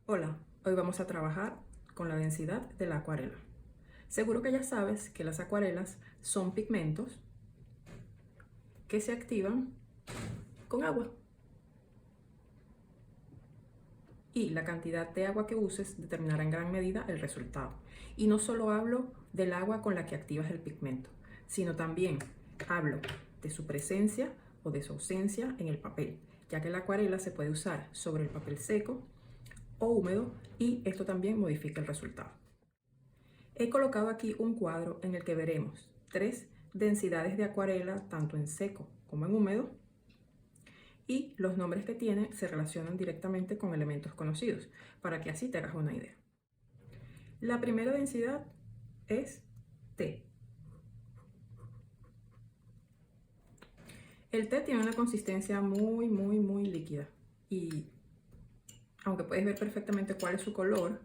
Hola, hoy vamos a trabajar con la densidad de la acuarela. Seguro que ya sabes que las acuarelas son pigmentos que se activan con agua. Y la cantidad de agua que uses determinará en gran medida el resultado. Y no solo hablo del agua con la que activas el pigmento, sino también hablo de su presencia o de su ausencia en el papel, ya que la acuarela se puede usar sobre el papel seco o húmedo y esto también modifica el resultado. He colocado aquí un cuadro en el que veremos 3 densidades de acuarela tanto en seco como en húmedo y los nombres que tienen se relacionan directamente con elementos conocidos para que así te hagas una idea. La primera densidad es T. El té tiene una consistencia muy líquida y aunque puedes ver perfectamente cuál es su color,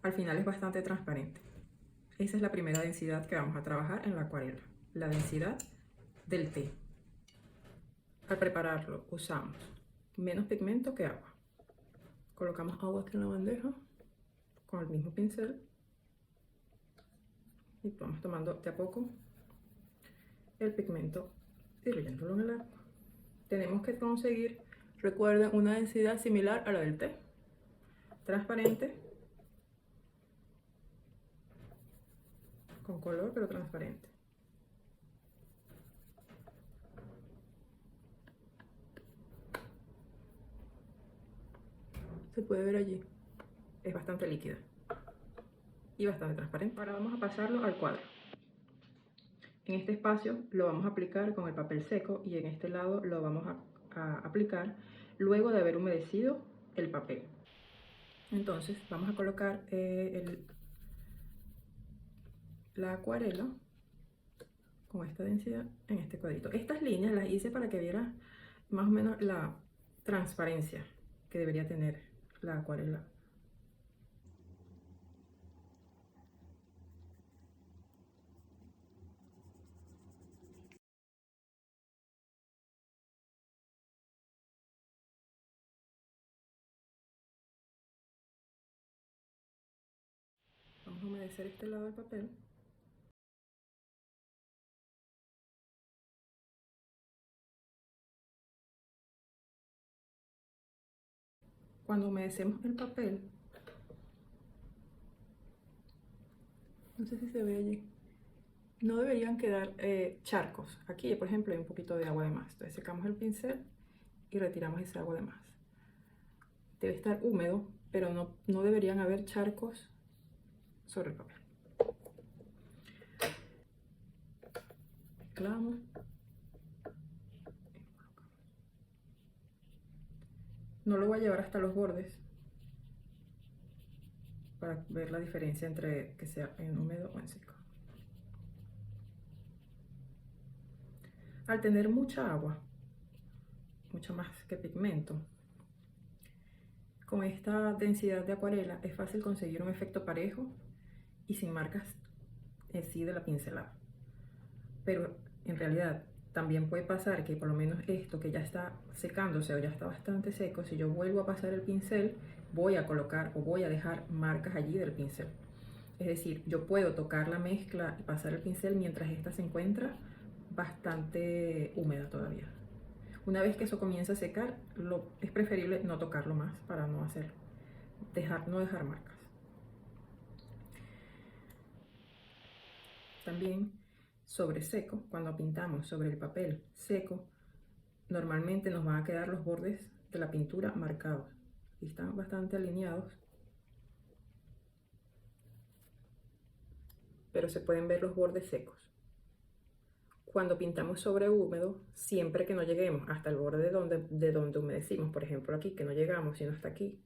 al final es bastante transparente. Esa es la primera densidad que vamos a trabajar en la acuarela, la densidad del té. Al prepararlo usamos menos pigmento que agua. Colocamos agua aquí en la bandeja con el mismo pincel y vamos tomando de a poco el pigmento y diluyéndolo en el agua. Tenemos que conseguir, recuerden, una densidad similar a la del té, transparente, con color pero transparente. Se puede ver allí, es bastante líquida y bastante transparente. Ahora vamos a pasarlo al cuadro. En este espacio lo vamos a aplicar con el papel seco y en este lado lo vamos a aplicar luego de haber humedecido el papel. Entonces vamos a colocar la acuarela con esta densidad en este cuadrito. Estas líneas las hice para que vieras más o menos la transparencia que debería tener la acuarela. Vamos a humedecer este lado del papel. Cuando humedecemos el papel, no sé si se ve allí, no deberían quedar charcos. Aquí, por ejemplo, hay un poquito de agua de más. Entonces secamos el pincel y retiramos esa agua de más. Debe estar húmedo, pero no deberían haber charcos sobre el papel. Mezclamos. No lo voy a llevar hasta los bordes para ver la diferencia entre que sea en húmedo o en seco. Al tener mucha agua, mucho más que pigmento, con esta densidad de acuarela es fácil conseguir un efecto parejo y sin marcas en sí de la pincelada. Pero en realidad también puede pasar que por lo menos esto que ya está secándose o ya está bastante seco, si yo vuelvo a pasar el pincel, voy a colocar o voy a dejar marcas allí del pincel. Es decir, yo puedo tocar la mezcla y pasar el pincel mientras esta se encuentra bastante húmeda todavía. Una vez que eso comienza a secar, es preferible no tocarlo más para no hacerlo, no dejar marcas. También sobre seco, cuando pintamos sobre el papel seco, normalmente nos van a quedar los bordes de la pintura marcados y están bastante alineados, pero se pueden ver los bordes secos. Cuando pintamos sobre húmedo, siempre que no lleguemos hasta el borde de donde humedecimos, por ejemplo aquí, que no llegamos sino hasta aquí,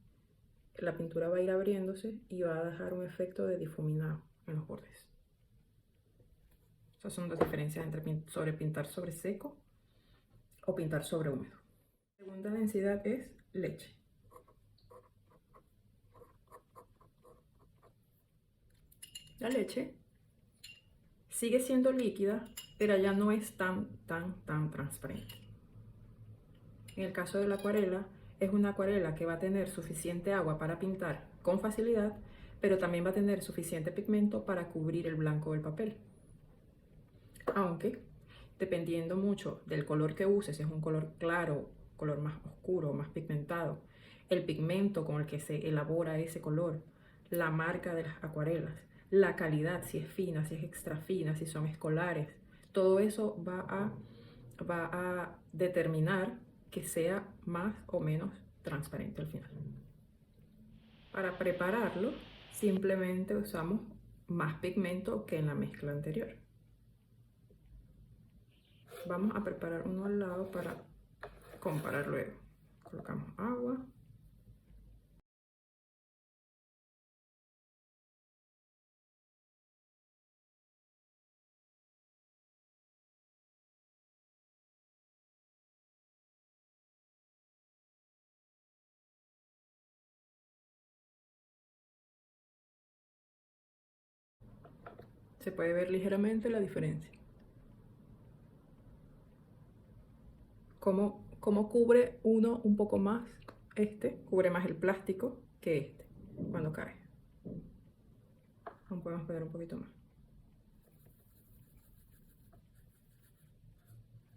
la pintura va a ir abriéndose y va a dejar un efecto de difuminado en los bordes. Esas son las diferencias entre pintar sobre seco o pintar sobre húmedo. La segunda densidad es leche. La leche sigue siendo líquida, pero ya no es tan transparente. En el caso de la acuarela, es una acuarela que va a tener suficiente agua para pintar con facilidad, pero también va a tener suficiente pigmento para cubrir el blanco del papel. Aunque, dependiendo mucho del color que uses, si es un color claro, color más oscuro, más pigmentado, el pigmento con el que se elabora ese color, la marca de las acuarelas, la calidad, si es fina, si es extra fina, si son escolares, todo eso va a determinar que sea más o menos transparente al final. Para prepararlo, simplemente usamos más pigmento que en la mezcla anterior. Vamos a preparar uno al lado para comparar luego. Colocamos agua. Se puede ver ligeramente la diferencia. Cómo cubre uno un poco más, cubre más el plástico que cuando cae. Aún podemos poner un poquito más.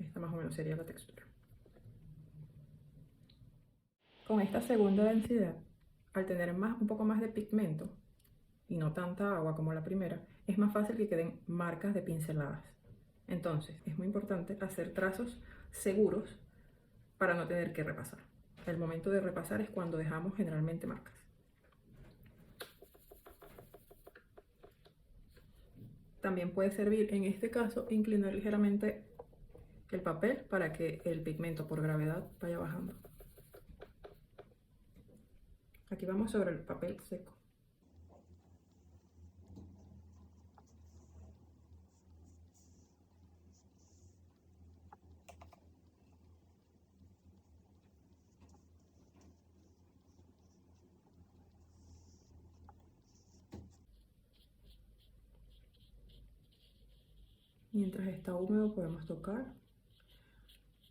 Esta más o menos sería la textura. Con esta segunda densidad, al tener un poco más de pigmento y no tanta agua como la primera, es más fácil que queden marcas de pinceladas. Entonces, es muy importante hacer trazos seguros para no tener que repasar. El momento de repasar es cuando dejamos generalmente marcas. También puede servir, en este caso, inclinar ligeramente el papel para que el pigmento por gravedad vaya bajando. Aquí vamos sobre el papel seco. Mientras está húmedo podemos tocar.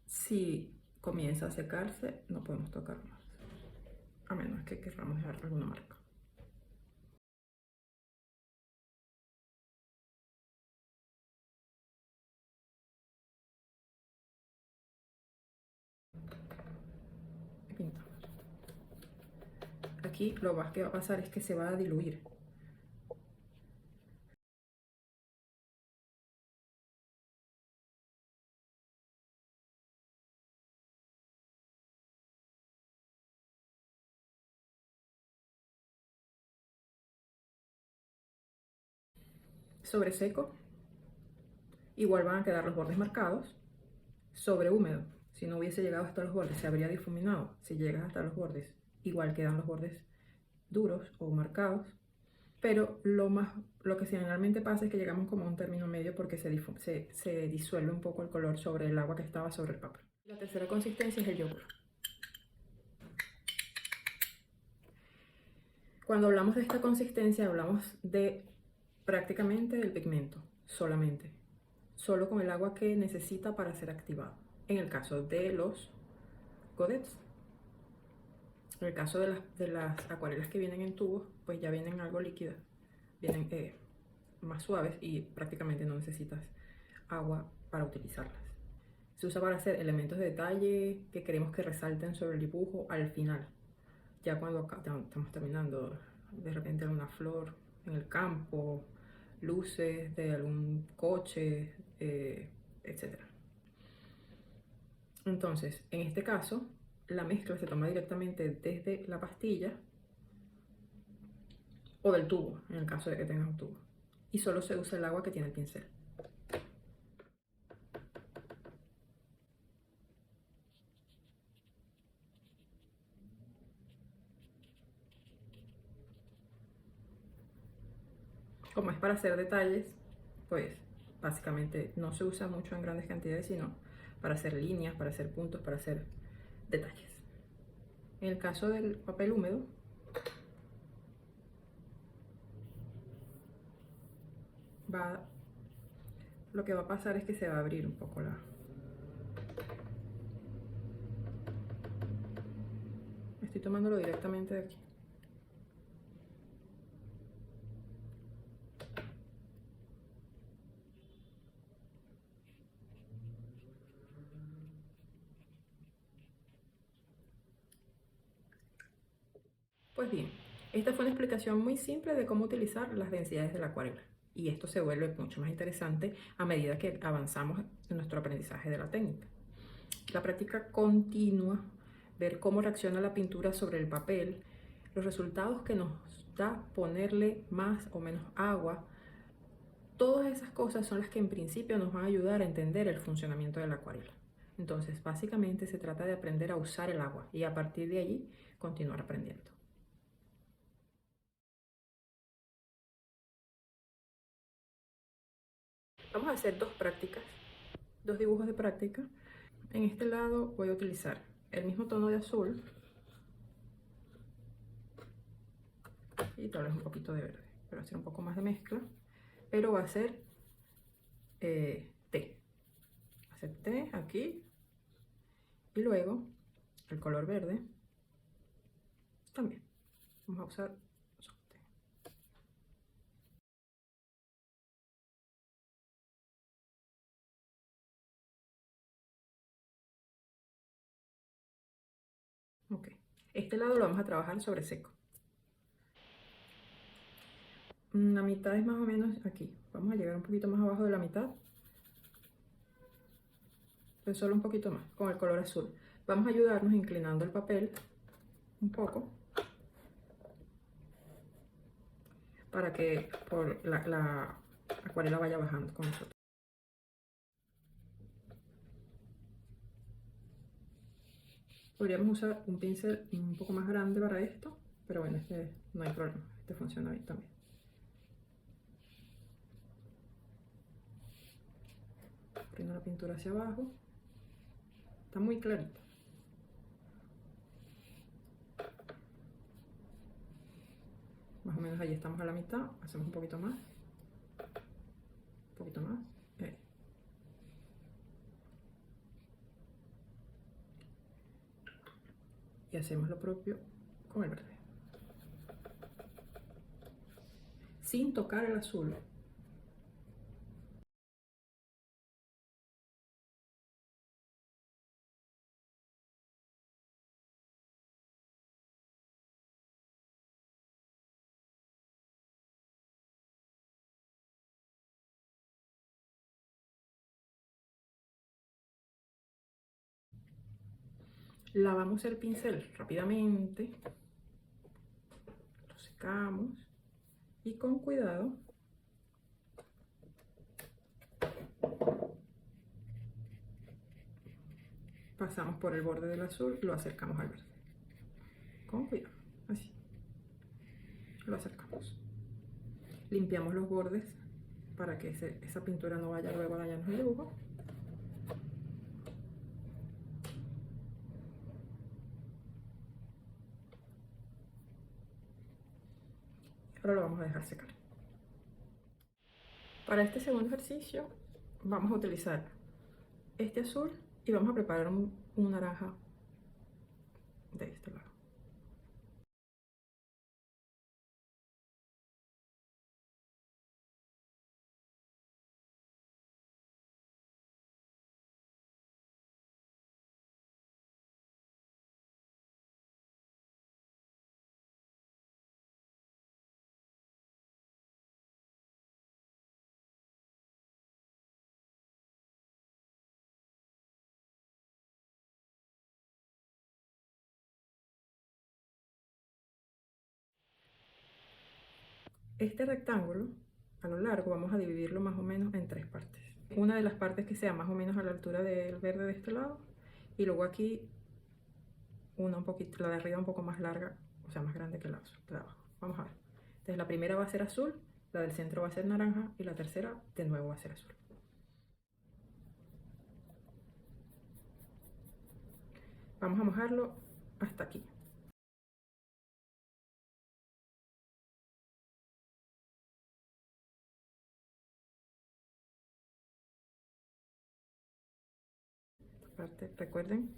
Si comienza a secarse, no podemos tocar más, a menos que queramos dejar alguna marca. Pintamos. Aquí lo más que va a pasar es que se va a diluir. Sobre seco, igual van a quedar los bordes marcados. Sobre húmedo, si no hubiese llegado hasta los bordes, se habría difuminado. Si llegas hasta los bordes, igual quedan los bordes duros o marcados. Pero lo que generalmente pasa es que llegamos como a un término medio porque se disuelve un poco el color sobre el agua que estaba sobre el papel. La tercera consistencia es el yogur. Cuando hablamos de esta consistencia, hablamos de prácticamente del pigmento, solamente. Solo con el agua que necesita para ser activado. En el caso de los godets. En el caso de las acuarelas que vienen en tubos, pues ya vienen algo líquidas. Vienen más suaves y prácticamente no necesitas agua para utilizarlas. Se usa para hacer elementos de detalle que queremos que resalten sobre el dibujo al final. Ya cuando estamos terminando, de repente alguna flor en el campo, luces de algún coche, etc. Entonces, en este caso, la mezcla se toma directamente desde la pastilla o del tubo, en el caso de que tengas un tubo. Y solo se usa el agua que tiene el pincel. Como es para hacer detalles, pues básicamente no se usa mucho en grandes cantidades, sino para hacer líneas, para hacer puntos, para hacer detalles. En el caso del papel húmedo, lo que va a pasar es que se va a abrir un poco Estoy tomándolo directamente de aquí. Pues bien, esta fue una explicación muy simple de cómo utilizar las densidades de la acuarela. Y esto se vuelve mucho más interesante a medida que avanzamos en nuestro aprendizaje de la técnica. La práctica continua, ver cómo reacciona la pintura sobre el papel, los resultados que nos da ponerle más o menos agua, todas esas cosas son las que en principio nos van a ayudar a entender el funcionamiento de la acuarela. Entonces, básicamente se trata de aprender a usar el agua y a partir de allí continuar aprendiendo. Vamos a hacer dos prácticas, dos dibujos de práctica. En este lado voy a utilizar el mismo tono de azul y tal vez un poquito de verde, pero hacer un poco más de mezcla, pero va a ser T. Va a ser T aquí y luego el color verde también. Vamos a usar T. Ok, este lado lo vamos a trabajar sobre seco. La mitad es más o menos aquí. Vamos a llegar un poquito más abajo de la mitad, pero solo un poquito más, con el color azul. Vamos a ayudarnos inclinando el papel un poco para que la acuarela vaya bajando con nosotros. Podríamos usar un pincel un poco más grande para esto, pero bueno, este no hay problema, este funciona bien también. Prendo la pintura hacia abajo, está muy clarita. Más o menos ahí estamos a la mitad, hacemos un poquito más, un poquito más. Y hacemos lo propio con el verde. Sin tocar el azul. Lavamos el pincel rápidamente, lo secamos y con cuidado pasamos por el borde del azul y lo acercamos al verde. Con cuidado, así. Lo acercamos. Limpiamos los bordes para que esa pintura no vaya luego a dañarnos el dibujo. Ahora lo vamos a dejar secar. Para este segundo ejercicio vamos a utilizar este azul y vamos a preparar un naranja de este lado. Este rectángulo a lo largo vamos a dividirlo más o menos en tres partes. Una de las partes que sea más o menos a la altura del verde de este lado y luego aquí una un poquito, la de arriba un poco más larga, o sea más grande que la de abajo. Vamos a ver. Entonces la primera va a ser azul, la del centro va a ser naranja y la tercera de nuevo va a ser azul. Vamos a mojarlo hasta aquí. Esta parte, recuerden,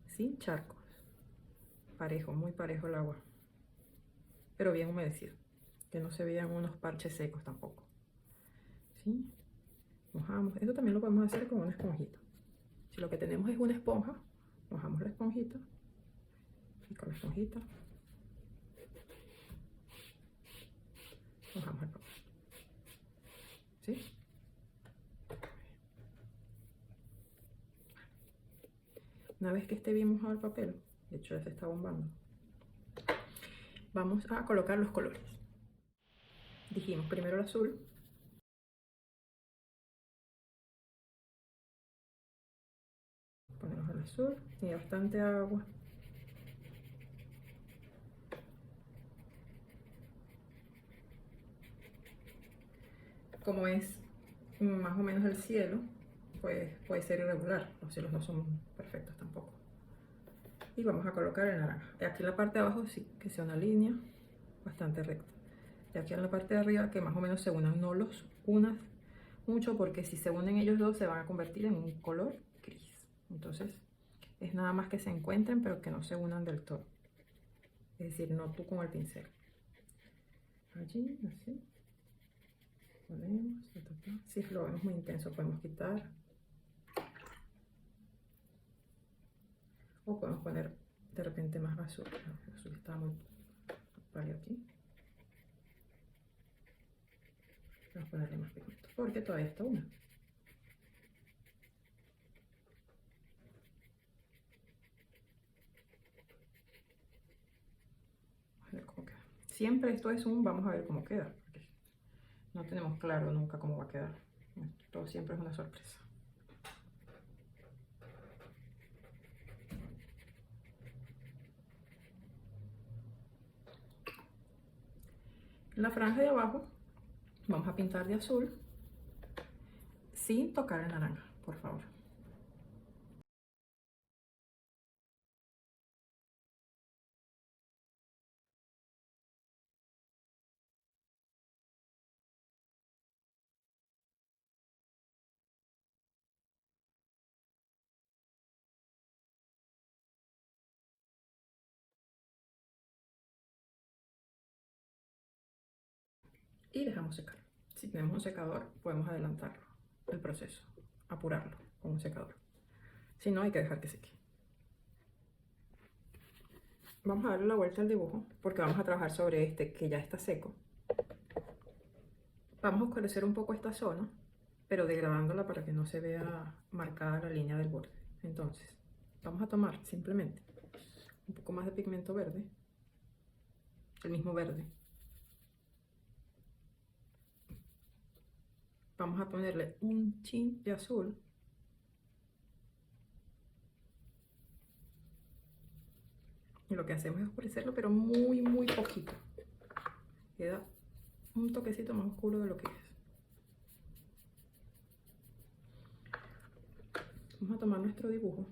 sin charcos. parejo, muy parejo el agua, pero bien humedecido, que no se vean unos parches secos tampoco. ¿Sí? Mojamos. Esto también lo podemos hacer con una esponjita. Si lo que tenemos es una esponja, mojamos la esponjita y con la esponjita mojamos el papel. ¿Sí? Una vez que esté bien mojado el papel, de hecho ya se está bombando, vamos a colocar los colores. Dijimos primero el azul, ponemos el azul, tiene bastante agua. Como es más o menos el cielo, pues puede ser irregular, los cielos no son perfectos tampoco. Y vamos a colocar el naranja. Aquí en la parte de abajo sí que sea una línea bastante recta. Y aquí en la parte de arriba que más o menos se unan, no los unas mucho porque si se unen ellos dos se van a convertir en un color gris. Entonces es nada más que se encuentren pero que no se unan del todo. Es decir, no tú con el pincel. Allí, así. Ponemos, ta, ta, ta. Si lo vemos muy intenso podemos quitar. O podemos poner de repente más azul. El azul está muy pálido aquí. Vamos a ponerle más pigmento porque todavía está húmedo. Vamos a ver cómo queda. Siempre esto es un vamos a ver cómo queda. Porque no tenemos claro nunca cómo va a quedar. Todo siempre es una sorpresa. En la franja de abajo vamos a pintar de azul sin tocar el naranja, por favor. Y dejamos secar. Si tenemos un secador, podemos adelantarlo, el proceso, apurarlo con un secador. Si no, hay que dejar que seque. Vamos a darle la vuelta al dibujo porque vamos a trabajar sobre este que ya está seco. Vamos a oscurecer un poco esta zona, pero degradándola para que no se vea marcada la línea del borde. Entonces, vamos a tomar simplemente un poco más de pigmento verde, el mismo verde. Vamos a ponerle un chin de azul. Y lo que hacemos es oscurecerlo, pero muy, muy poquito. Queda un toquecito más oscuro de lo que es. Vamos a tomar nuestro dibujo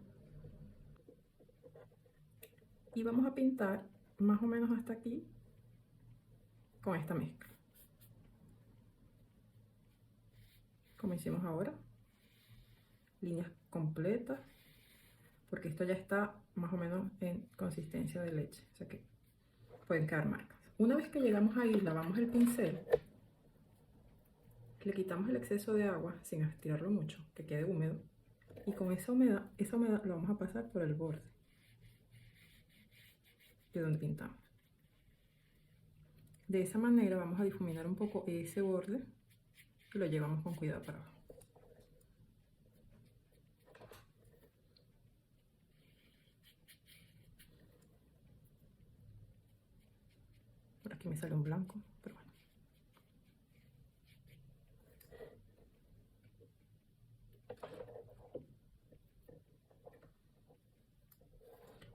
y vamos a pintar más o menos hasta aquí con esta mezcla. Como hicimos ahora, líneas completas, porque esto ya está más o menos en consistencia de leche, o sea que pueden quedar marcas. Una vez que llegamos ahí, lavamos el pincel, le quitamos el exceso de agua sin estirarlo mucho, que quede húmedo, y con esa humedad lo vamos a pasar por el borde de donde pintamos. De esa manera vamos a difuminar un poco ese borde y lo llevamos con cuidado para abajo. Por aquí me sale un blanco, pero bueno.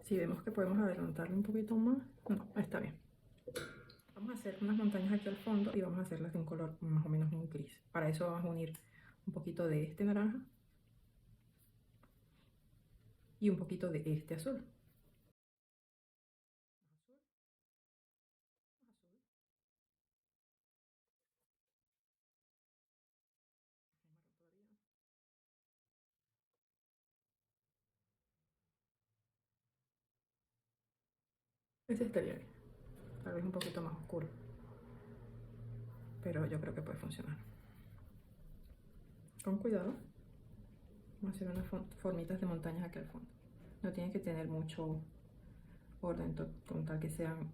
Si vemos que podemos adelantarlo un poquito más, no, está bien. Vamos a hacer unas montañas aquí al fondo y vamos a hacerlas de un color más o menos un gris. Para eso vamos a unir un poquito de este naranja y un poquito de este azul. Ese estaría bien, tal vez un poquito más oscuro, pero yo creo que puede funcionar. Con cuidado, vamos a hacer unas formitas de montañas aquí al fondo. No tiene que tener mucho orden, con tal que sean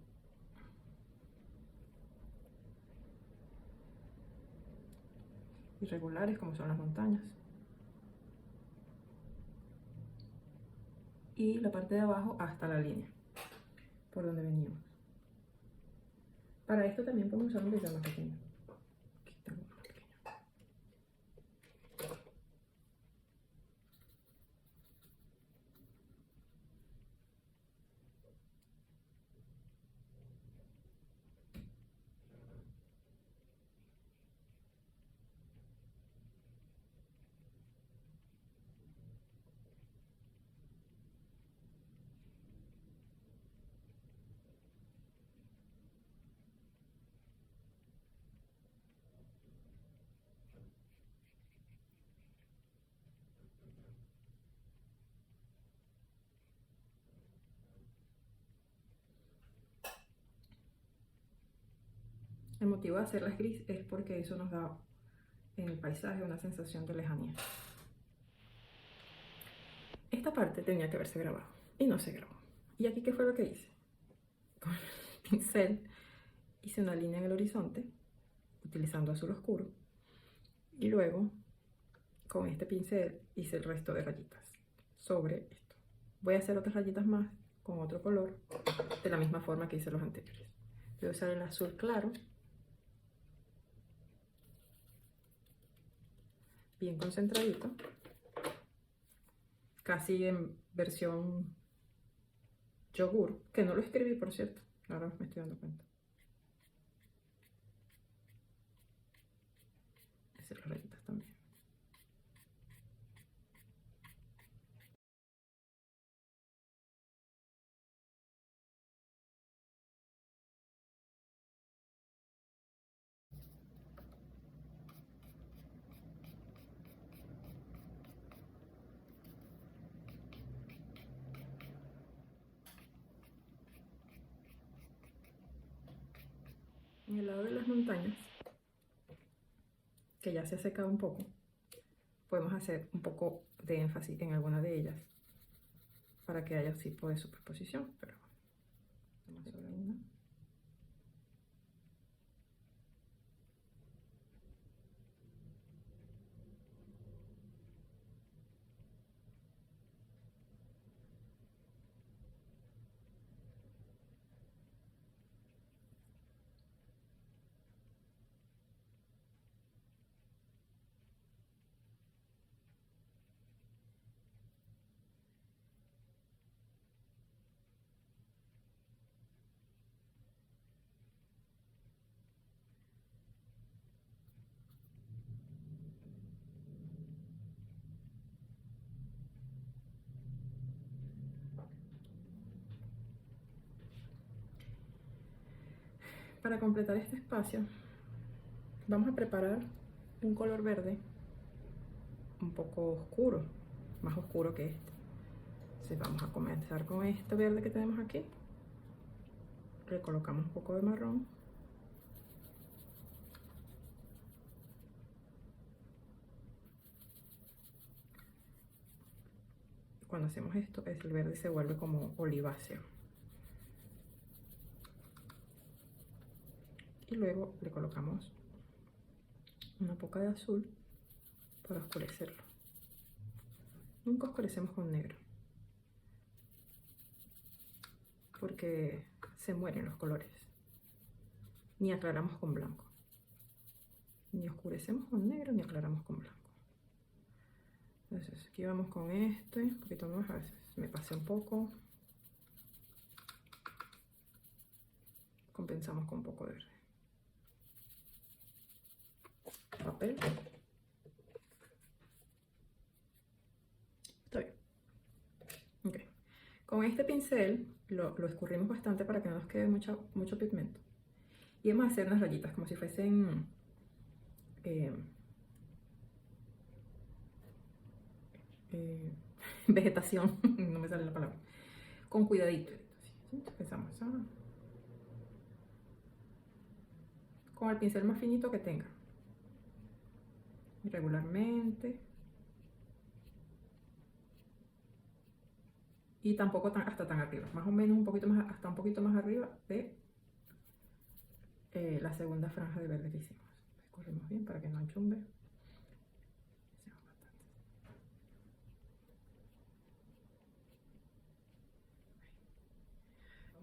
irregulares como son las montañas. Y la parte de abajo hasta la línea por donde venimos. Para esto también podemos usar un pincel más pequeño. Aquí tengo uno pequeño. El motivo de hacerlas gris es porque eso nos da en el paisaje una sensación de lejanía. Esta parte tenía que haberse grabado y no se grabó. ¿Y aquí qué fue lo que hice? Con el pincel hice una línea en el horizonte utilizando azul oscuro y luego con este pincel hice el resto de rayitas sobre esto. Voy a hacer otras rayitas más con otro color de la misma forma que hice los anteriores. Voy a usar el azul claro, bien concentradito, casi en versión yogur, que no lo escribí por cierto, ahora me estoy dando cuenta. Hacer las rayitas también. En el lado de las montañas, que ya se ha secado un poco, podemos hacer un poco de énfasis en alguna de ellas para que haya tipo de superposición, pero vamos sobre una. Para completar este espacio, vamos a preparar un color verde un poco oscuro, más oscuro que este. Entonces vamos a comenzar con este verde que tenemos aquí. Le colocamos un poco de marrón. Cuando hacemos esto, el verde se vuelve como oliváceo. Y luego le colocamos una poca de azul para oscurecerlo. Nunca oscurecemos con negro, porque se mueren los colores. Ni aclaramos con blanco. Ni oscurecemos con negro, ni aclaramos con blanco. Entonces aquí vamos con este, un poquito más, a veces me pasé un poco. Compensamos con un poco de verde. Papel. Está bien. Ok. Con este pincel lo escurrimos bastante para que no nos quede mucho pigmento. Y vamos a hacer unas rayitas como si fuesen vegetación, no me sale la palabra, con cuidadito. ¿Sí? Empezamos con el pincel más finito que tenga, irregularmente, y tampoco hasta tan arriba, más o menos un poquito más, hasta un poquito más arriba de la segunda franja de verde que hicimos. Corremos bien para que no enchumbe.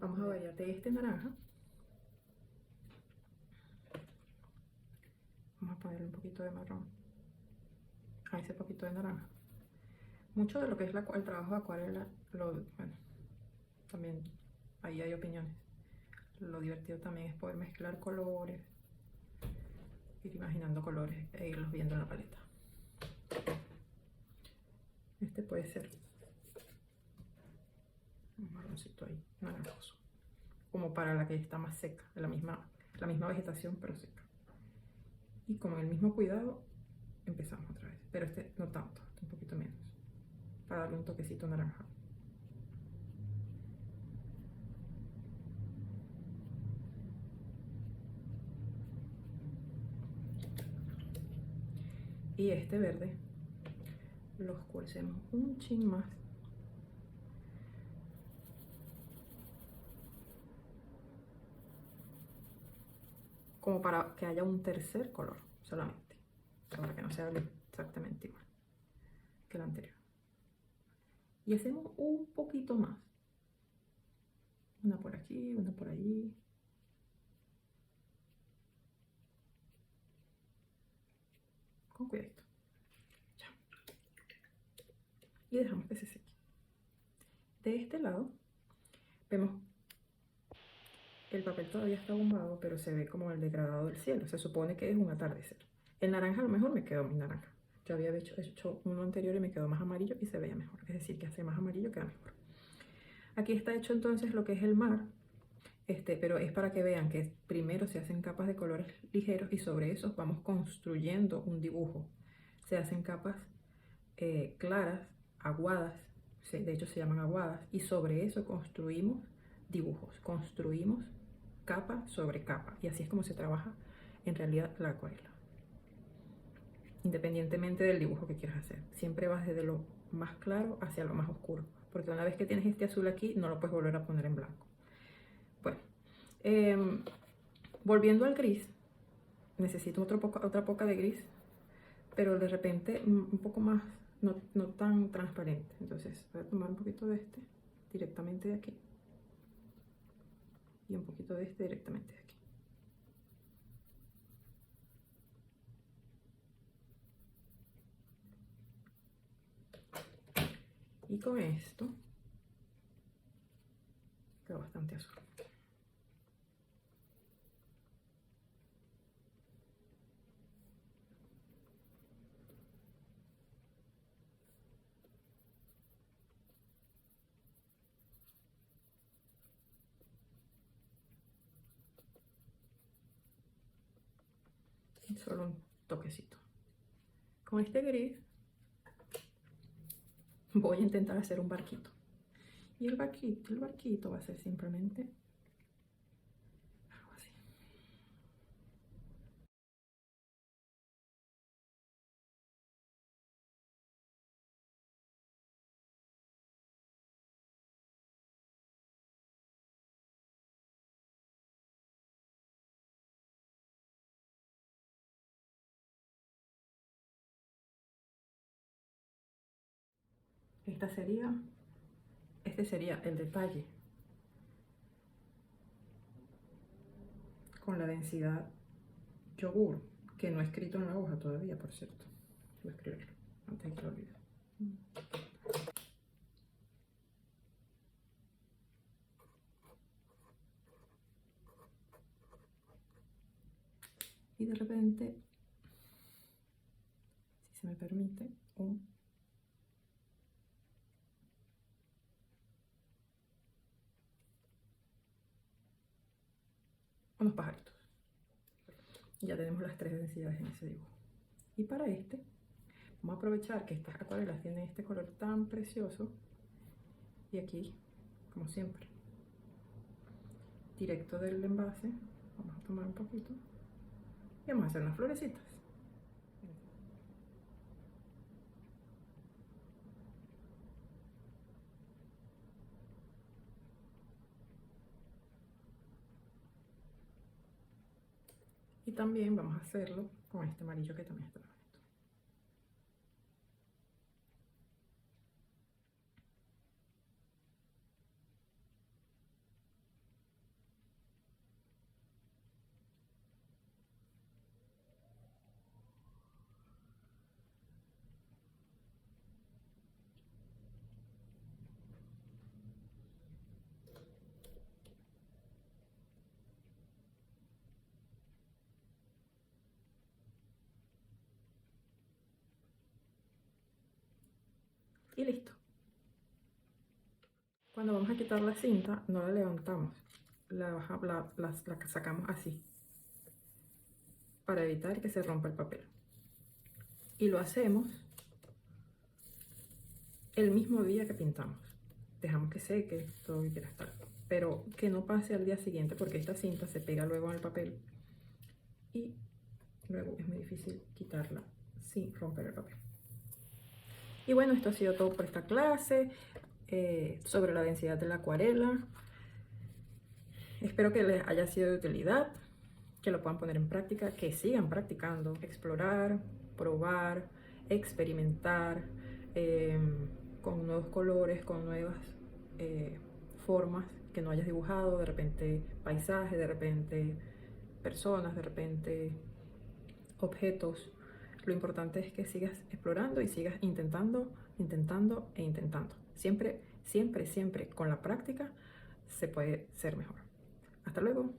Vamos a variar de este naranja. Vamos a ponerle un poquito de marrón a ese poquito de naranja. Mucho de lo que es el trabajo de acuarela, bueno, también ahí hay opiniones. Lo divertido también es poder mezclar colores, ir imaginando colores e irlos viendo en la paleta. Este puede ser un marroncito ahí, naranjoso, como para la que está más seca, la misma vegetación pero seca. Y con el mismo cuidado empezamos otra vez, pero este no tanto, un poquito menos, para darle un toquecito naranja. Y este verde lo oscurecemos un chin más, como para que haya un tercer color solamente, para que no sea exactamente igual que el anterior. Y hacemos un poquito más, una por aquí, una por allí, con cuidadito. Ya. Y dejamos que se seque. De este lado vemos el papel todavía está bombado, pero se ve como el degradado del cielo. Se supone que es un atardecer. El naranja a lo mejor me quedó muy naranja. Yo había hecho uno anterior y me quedó más amarillo y se veía mejor. Es decir, que hace más amarillo queda mejor. Aquí está hecho entonces lo que es el mar. Pero es para que vean que primero se hacen capas de colores ligeros y sobre esos vamos construyendo un dibujo. Se hacen capas claras, aguadas, de hecho se llaman aguadas, y sobre eso construimos dibujos, construimos capa sobre capa, y así es como se trabaja en realidad la acuarela. Independientemente del dibujo que quieras hacer, siempre vas desde lo más claro hacia lo más oscuro, porque una vez que tienes este azul aquí no lo puedes volver a poner en blanco. Bueno, volviendo al gris, necesito otra poca de gris, pero de repente un poco más, no tan transparente. Entonces voy a tomar un poquito de este directamente de aquí y un poquito de este directamente de aquí. Y con esto quedó bastante azul. Solo un toquecito. Con este gris voy a intentar hacer un barquito. Y el barquito va a ser simplemente algo así. Este sería el detalle con la densidad yogur, que no he escrito en la hoja todavía, por cierto. Voy a escribirlo antes de que lo olvide. Y de repente, si se me permite, unos pajaritos. Ya tenemos las tres densidades en ese dibujo. Y para este, vamos a aprovechar que estas acuarelas tienen este color tan precioso. Y aquí, como siempre, directo del envase. Vamos a tomar un poquito y vamos a hacer unas florecitas. Y también vamos a hacerlo con este amarillo que también está bonito. Y listo. Cuando vamos a quitar la cinta, no la levantamos, la sacamos así, para evitar que se rompa el papel. Y lo hacemos el mismo día que pintamos. Dejamos que seque todo lo que quiera estar, pero que no pase al día siguiente porque esta cinta se pega luego en el papel y luego es muy difícil quitarla sin romper el papel. Y bueno, esto ha sido todo por esta clase sobre la densidad de la acuarela. Espero que les haya sido de utilidad, que lo puedan poner en práctica, que sigan practicando, explorar, probar, experimentar con nuevos colores, con nuevas formas que no hayas dibujado, de repente paisajes, de repente personas, de repente objetos. Lo importante es que sigas explorando y sigas intentando, intentando e intentando. Siempre, siempre, siempre con la práctica se puede ser mejor. Hasta luego.